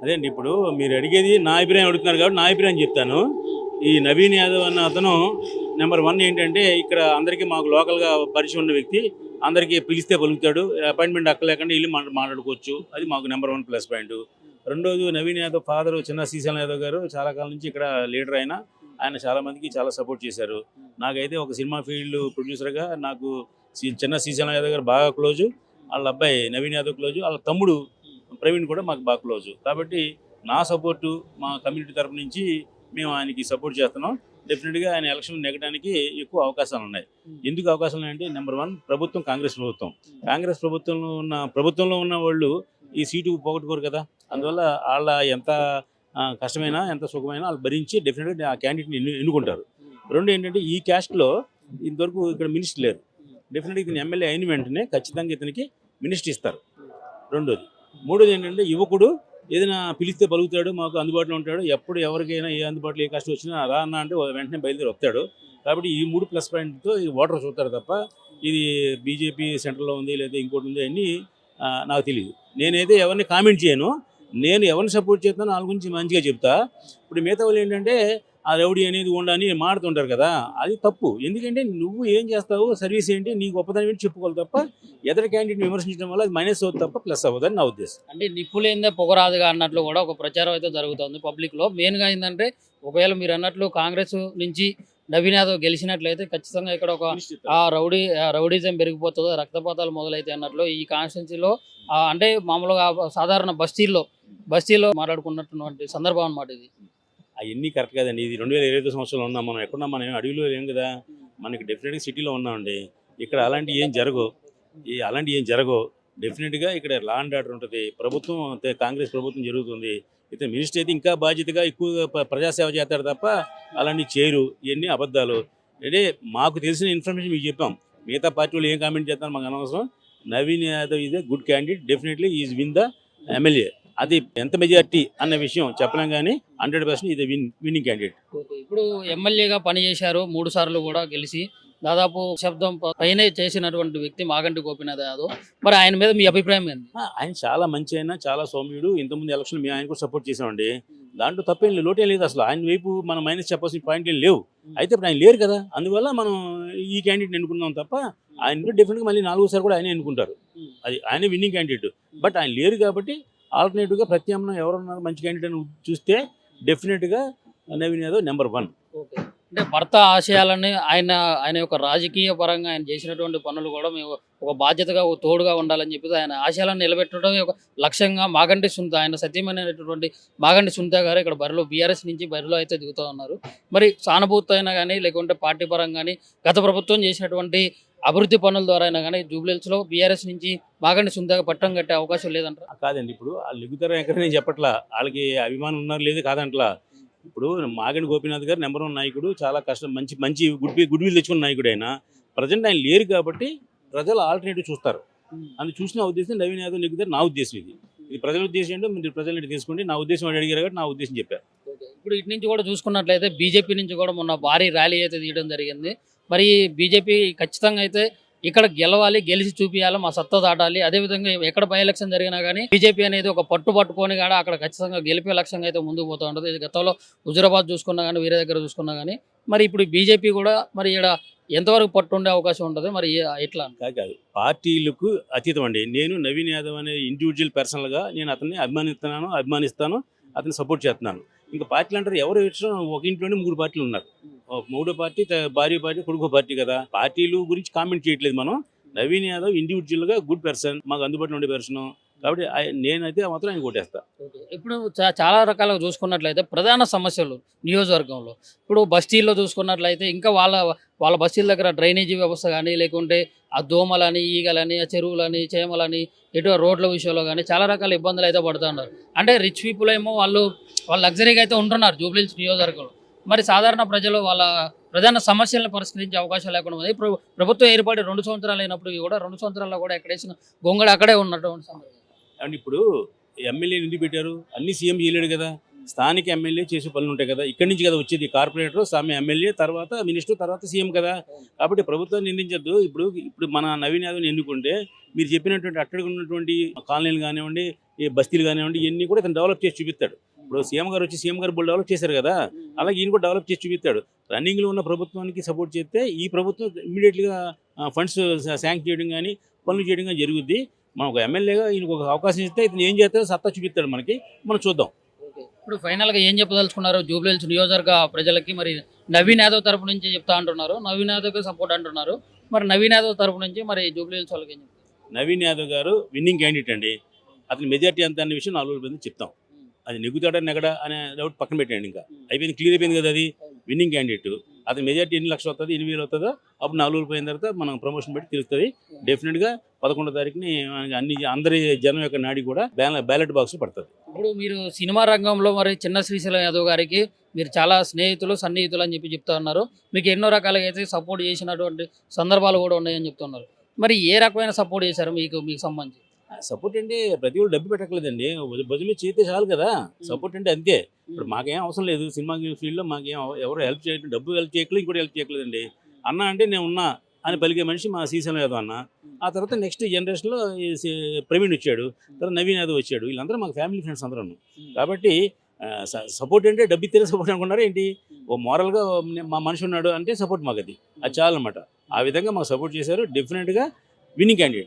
అదేండి ఇప్పుడు మీరు అడిగేది నా అభిప్రాయం అడుగుతున్నారు కాబట్టి నా అభిప్రాయం చెప్తాను. ఈ నవీన్ యాదవ్ అన్న అతను నెంబర్ 1 ఏంటంటే ఇక్కడ అందరికీ మాకు లోకల్‌గా పరిచయం ఉన్న వ్యక్తి. అందరికీ పిలిస్తే పలుకుతాడు. అపాయింట్‌మెంట్ అక్కర్లేకుండా ఎళ్లి మాట్లాడుకోవచ్చు. అది మాకు నెంబర్ 1 ప్లస్ పాయింట్. రెండోది నవీన్ యాదవ్ ఫాదరు చిన్న శ్రీశైలం యాదవ్ గారు చాలా కాలం నుంచి ఇక్కడ లీడర్ ఆయన. ఆయన చాలా మందికి చాలా సపోర్ట్ చేశారు. నాకైతే ఒక సినిమా ఫీల్డ్ ప్రొడ్యూసర్‌గా నాకు చిన్న శ్రీశైలం యాదవ్ గారు బాగా క్లోజు. వాళ్ళ అబ్బాయి నవీన్ యాదవ్ క్లోజు. వాళ్ళ తమ్ముడు ప్రవీణ్ కూడా మాకు బాగా క్లోజు. కాబట్టి నా సపోర్టు మా కమ్యూనిటీ తరపు నుంచి మేము ఆయనకి సపోర్ట్ చేస్తున్నాం. డెఫినెట్‌గా ఆయన ఎలక్షన్ నెగ్గడానికి ఎక్కువ అవకాశాలు ఉన్నాయి. ఎందుకు అవకాశాలు ఉన్నాయంటే నెంబర్ 1 ప్రభుత్వం కాంగ్రెస్ ప్రభుత్వం. కాంగ్రెస్ ప్రభుత్వంలో ఉన్న వాళ్ళు ఈ సీటు పోగొట్టుకోరు కదా. అందువల్ల వాళ్ళ ఎంత కష్టమైనా ఎంత సుఖమైనా వాళ్ళు భరించి డెఫినెట్‌గా ఆ క్యాండిడేట్‌ని ఎన్నుకుంటారు. 2 ఏంటంటే ఈ క్యాస్ట్‌లో ఇంతవరకు ఇక్కడ మినిస్టర్ లేరు. డెఫినెట్‌గా ఇతను ఎమ్మెల్యే అయిన వెంటనే ఖచ్చితంగా ఇతనికి మినిస్టర్ ఇస్తారు. రెండోది. మూడోది ఏంటంటే యువకుడు ఏదైనా పిలిస్తే పలుకుతాడు, మాకు అందుబాటులో ఉంటాడు. ఎప్పుడు ఎవరికైనా ఏ అందుబాటులో ఏ కష్టం వచ్చినా రా అన్న అంటే వెంటనే బయలుదేరి వస్తాడు. కాబట్టి ఈ 3 ప్లస్ పాయింట్‌తో ఈ ఓటర్ చూస్తారు తప్ప ఇది బీజేపీ సెంట్రల్‌లో ఉంది లేదా ఇంకోటి ఉంది అన్నీ నాకు తెలీదు. నేనైతే ఎవరిని కామెంట్ చేయను. నేను ఎవరిని సపోర్ట్ చేస్తానో వాళ్ళ గురించి మంచిగా చెప్తా. ఇప్పుడు మిగతా వాళ్ళు ఏంటంటే ఆ రౌడీ అనేది అని మాడుతుంటారు కదా, అది తప్పు. ఎందుకంటే నువ్వు ఏం చేస్తావు, సర్వీస్ ఏంటి, నీ గొప్పతనం ఏంటి చెప్పుకోవాలి తప్ప ఎదర్ క్యాండిడేట్ని విమర్శించడం వల్ల అది మైనస్ అవుతుంది తప్ప ప్లస్ అవ్వదని నా ఉద్దేశం. అంటే నిప్పులేందే పొగరాదుగా అన్నట్లు కూడా ఒక ప్రచారం అయితే జరుగుతుంది పబ్లిక్లో. మెయిన్గా ఏంటంటే ఒకవేళ మీరు అన్నట్లు కాంగ్రెస్ నుంచి నవీన్ యాదవ్ గెలిచినట్లయితే ఖచ్చితంగా ఇక్కడ ఒక రౌడీజం పెరిగిపోతుందో, రక్తపాతాలు మొదలైతే అన్నట్లు ఈ కాన్స్టిట్యున్సీలో అంటే మామూలుగా సాధారణ బస్తీలో మాట్లాడుకున్నటువంటి సందర్భం అన్నమాట ఇది. అవన్నీ కరెక్ట్ కాదండి. ఇది 2025 సంవత్సరంలో ఉన్నాం. మనం ఎక్కడున్నాం, మనం అడవిలో లేం కదా. మనకి డెఫినెట్గా సిటీలో ఉన్నామండి. ఇక్కడ అలాంటివి ఏం జరగవు. డెఫినెట్గా ఇక్కడ లా అండ్ ఆర్డర్ ఉంటుంది. ప్రభుత్వం కాంగ్రెస్ ప్రభుత్వం జరుగుతుంది. అయితే మినిస్టర్ అయితే ఇంకా బాధ్యతగా ఎక్కువగా ప్రజాసేవ చేస్తాడు తప్ప అలాంటివి చేయరు. ఇవన్నీ అబద్ధాలు. అంటే మాకు తెలిసిన ఇన్ఫర్మేషన్ మీకు చెప్పాం. మిగతా పార్టీ వాళ్ళు ఏం కామెంట్ చేస్తారో మాకు అనవసరం. Naveen Yadav is a good candidate. Definitely is win the MLA. అది ఎంత మెజార్టీ అన్న విషయం చెప్పలేం కానీ 100% ఇది విన్నింగ్ క్యాండిడేట్. ఇప్పుడు ఎమ్మెల్యేగా పనిచేశారు 3 సార్లు కూడా గెలిచి దాదాపు శబ్దం పైనే చేసినటువంటి వ్యక్తి మాగంటి గోపీనాథ్ యాదవ్. మరి ఆయన మీద మీ అభిప్రాయం ఏంది? ఆయన చాలా మంచి అయినా చాలా సౌమ్యుడు. ఇంతకుముందు ఎలక్షన్ మేము ఆయన కూడా సపోర్ట్ చేసామండి. దాంట్లో తప్పేం లేదు, లోటేం లేదు. అసలు ఆయన వైపు మనం మైనస్ చెప్పాల్సిన పాయింట్ ఏం లేవు. అయితే ఇప్పుడు ఆయన లేరు కదా, అందువల్ల మనం ఈ క్యాండిడేట్ ఎన్నుకున్నాం తప్ప ఆయన డెఫినెట్గా మళ్ళీ 4సారి కూడా ఆయనే ఎన్నుకుంటారు. అది ఆయనే విన్నింగ్ క్యాండిడేట్. బట్ ఆయన లేరు కాబట్టి ఆల్టర్నేటివ్గా ప్రత్యామ్నాయం ఎవరున్నారు మంచి క్యాండిడేట్ అని చూస్తే డెఫినెట్గా నవీన్ యాదవ్ నెంబర్ 1. అంటే భర్త ఆశయాలని ఆయన యొక్క రాజకీయ పరంగా ఆయన చేసినటువంటి పనులు కూడా మేము ఒక బాధ్యతగా ఒక తోడుగా ఉండాలని చెప్పి ఆయన ఆశయాలను నిలబెట్టడం ఒక లక్ష్యంగా మాగంటి సునీత, ఆయన సత్యమైనటువంటి మాగంటి సునీత గారు ఇక్కడ బరిలో బీఆర్ఎస్ నుంచి బరిలో అయితే దిగుతూ ఉన్నారు. మరి సానుభూతి అయినా కానీ లేకుంటే పార్టీ పరంగా కానీ గత ప్రభుత్వం చేసినటువంటి అభివృద్ధి పనుల ద్వారా అయినా కానీ జూబ్లీహిల్స్లో బీఆర్ఎస్ నుంచి మాగంటి సునీతగా పట్టం కట్టే అవకాశం లేదంటారా? కాదండి, ఇప్పుడు వాళ్ళు ఎగుతారా ఎక్కడ నేను చెప్పట్లా, వాళ్ళకి అభిమానం ఉన్నారు లేదు కాదంట్లా. ఇప్పుడు మాగంటి గోపీనాథ్ గారు నెంబర్ 1 నాయకుడు. చాలా కష్టం, మంచి గుడ్ విల్ తెచ్చుకున్న నాయకుడు ఆయన. ప్రజెంట్ ఆయన లేరు కాబట్టి ప్రజలు ఆల్టర్నేటివ్ చూస్తారు. అందుకు చూసిన ఉద్దేశం నవీన్ యాదవ్ నెగ్గుతారు నా ఉద్దేశం. ఇది ప్రజల ఉద్దేశం ఏంటో మీరు ప్రజలు తీసుకోండి. నా ఉద్దేశం వాడు అడిగారు కాబట్టి నా ఉద్దేశం చెప్పారు. ఇప్పుడు ఇటు నుంచి కూడా చూసుకున్నట్లయితే బీజేపీ నుంచి కూడా మొన్న భారీ ర్యాలీ అయితే తీయడం జరిగింది. మరి బీజేపీ ఖచ్చితంగా అయితే ఇక్కడ గెలవాలి, గెలిచి చూపించాలి, మా సత్తా దాటాలి. అదేవిధంగా ఎక్కడ బై ఎలక్షన్ జరిగినా కానీ బీజేపీ అనేది ఒక పట్టుకొని కూడా అక్కడ ఖచ్చితంగా గెలిపే లక్ష్యంగా అయితే ముందుకు పోతూ ఉంటుంది. ఇది గతంలో హుజురాబాద్ చూసుకున్నా కానీ వేరే దగ్గర చూసుకున్నా కానీ మరి ఇప్పుడు బీజేపీ కూడా మరి ఇక్కడ ఎంతవరకు పట్టు ఉండే అవకాశం ఉంటుంది మరి ఎట్లా? కాదు, పార్టీలకు అతీతం అండి. నేను నవీన్ యాదవ్ అనే ఇండివిజువల్ పర్సనల్గా నేను అతన్ని అభిమానిస్తాను, అతన్ని సపోర్ట్ చేస్తున్నాను. ఇంకా పార్టీలు అంటారు ఎవరు ఇష్టం, ఒక ఇంట్లోనే 3 పార్టీలు ఉన్నారు. మూడో పార్టీ భార్య పార్టీ కొడుకు పార్టీ కదా. పార్టీలు గురించి కామెంట్ చేయట్లేదు మనం. నవీన్ యాదవ్ ఇండివిజువల్గా గుడ్ పర్సన్, మాకు అందుబాటులో ఉండే పర్సన్. కాబట్టి నేనైతే మాత్రం ఆయన కొట్టేస్తా. ఇప్పుడు చాలా రకాలుగా చూసుకున్నట్లయితే ప్రధాన సమస్యలు నియోజకవర్గంలో ఇప్పుడు బస్తీల్లో చూసుకున్నట్లయితే ఇంకా వాళ్ళ బస్తీల దగ్గర డ్రైనేజీ వ్యవస్థ కానీ లేకుంటే ఆ దోమలని, ఈగలని, ఆ చెరువులని, చేమలని, ఎటు రోడ్ల విషయంలో కానీ చాలా రకాల ఇబ్బందులు అయితే పడుతున్నారు. అంటే రిచ్ పీపుల్ ఏమో వాళ్ళు లగ్జరీగా అయితే ఉంటున్నారు జూబ్లీహిల్స్ నియోజకవర్గంలో. మరి సాధారణ ప్రజలు వాళ్ళ ప్రధాన సమస్యలను పరిష్కరించే అవకాశం లేకుండా ఉంది. ఇప్పుడు ప్రభుత్వం ఏర్పడి 2 సంవత్సరాలు అయినప్పుడు కూడా 2 సంవత్సరాల్లో కూడా ఎక్కడేసిన గొంగళి అక్కడే ఉన్నటువంటి సందర్భం. అండ్ ఇప్పుడు ఎమ్మెల్యేలు ఎందుకు పెట్టారు, అన్ని సీఎం చేయలేడు కదా. స్థానిక ఎమ్మెల్యే చేసే పనులు ఉంటాయి కదా, ఇక్కడి నుంచి కదా వచ్చేది. కార్పొరేటర్, సామె ఎమ్మెల్యే, తర్వాత మినిస్టర్, తర్వాత సీఎం కదా. కాబట్టి ప్రభుత్వాన్ని నిందించద్దు. ఇప్పుడు ఇప్పుడు మన నవీన్ యాదవ్ని ఎన్నుకుంటే మీరు చెప్పినటువంటి అట్టడికి ఉన్నటువంటి కాలనీలు కానివ్వండి, ఈ బస్తీలు కానివ్వండి, ఇవన్నీ కూడా ఇతను డెవలప్ చేసి చూపిస్తాడు. ఇప్పుడు సీఎం గారు వచ్చి సీఎం గారు బోల్ డెవలప్ చేశారు కదా, అలాగే ఈయన కూడా డెవలప్ చేసి చూపిస్తాడు. రన్నింగ్లో ఉన్న ప్రభుత్వానికి సపోర్ట్ చేస్తే ఈ ప్రభుత్వం ఇమ్మీడియట్గా ఫండ్స్ శాంక్షన్ చేయడం కానీ పనులు చేయడం కానీ జరుగుద్ది. మనం ఒక ఎమ్మెల్యేగా ఈయనకు ఒక అవకాశం ఇస్తే ఇతను ఏం చేస్తాడో సత్తా చూపిస్తాడు మనకి, మనం చూద్దాం. ఇప్పుడు ఫైనల్గా ఏం చెప్పదలుచుకున్నారు జూబ్లీహిల్స్ నియోజకవర్గ ప్రజలకి? మరి నవీన్ యాదవ్ తరపు నుంచి చెప్తా అంటున్నారు, నవీన్ యాదవ్కి సపోర్ట్ అంటున్నారు. మరి నవీన్ యాదవ్ తరపు నుంచి మరి జూబ్లీహిల్స్ వాళ్ళకి ఏం చెప్తారు? నవీన్ యాదవ్ గారు విన్నింగ్ క్యాండిడేట్ అండి. అతని మెజార్టీ ఎంత అనే విషయం 4 రోజుల చెప్తాం. అది నెగ్గుతాడా నెగడా అనే డౌట్ పక్కన పెట్టండి. ఇంకా అయిపోయింది, క్లియర్ అయిపోయింది కదా. అది విన్నింగ్ క్యాండిడేట్. అతని మెజార్టీ ఎన్ని లక్షలు వస్తుంది, 8,000 వస్తుందో అప్పుడు 4 రోజులు పోయిన తర్వాత మనం ప్రమోషన్ పెట్టి తెలుస్తుంది. డెఫినెట్గా 11వ తారీఖుని అందరి జనం యొక్క నాడి కూడా బ్యాలెట్ బాక్స్ పడుతుంది. ఇప్పుడు మీరు సినిమా రంగంలో మరి చిన్న శ్రీశైలం యాదవ్ గారికి మీరు చాలా స్నేహితులు సన్నిహితులు అని చెప్తా ఉన్నారు. మీకు ఎన్నో రకాలుగా అయితే సపోర్ట్ చేసినటువంటి సందర్భాలు కూడా ఉన్నాయని చెప్తున్నారు. మరి ఏ రకమైన సపోర్ట్ చేశారు మీకు సంబంధించి? సపోర్ట్ అంటే ప్రతి ఒళ్ళు డబ్బు పెట్టకలేదండి, భుజం మీద చేస్తే చాలు కదా. సపోర్ట్ అంటే అంతే. ఇప్పుడు మాకేం అవసరం లేదు, సినిమా ఫీల్డ్లో మాకేం ఎవరు హెల్ప్ చేయట్లేదు, డబ్బు హెల్ప్ చేయట్లేదు, ఇంకోటి హెల్ప్ చేయట్లేదండి. అన్న అంటే నేను ఉన్నా అని పలికే మనిషి మా శ్రీశైలం యాదవ్ అన్న. ఆ తర్వాత నెక్స్ట్ జనరేషన్లో ప్రవీణ్ వచ్చాడు, తర్వాత నవీన్ యాదవ్ వచ్చాడు. వీళ్ళందరూ మాకు ఫ్యామిలీ ఫ్రెండ్స్ అందరూ. కాబట్టి సపోర్ట్ అంటే డబ్బు ఇస్తేనే సపోర్ట్ అనుకున్నారా ఏంటి? ఓ మోరల్గా మా మనిషి ఉన్నాడు అంటే సపోర్ట్ మాకు అది చాలన్నమాట. ఆ విధంగా మాకు సపోర్ట్ చేశారు. డెఫినెట్గా విన్నింగ్ క్యాండిడేట్.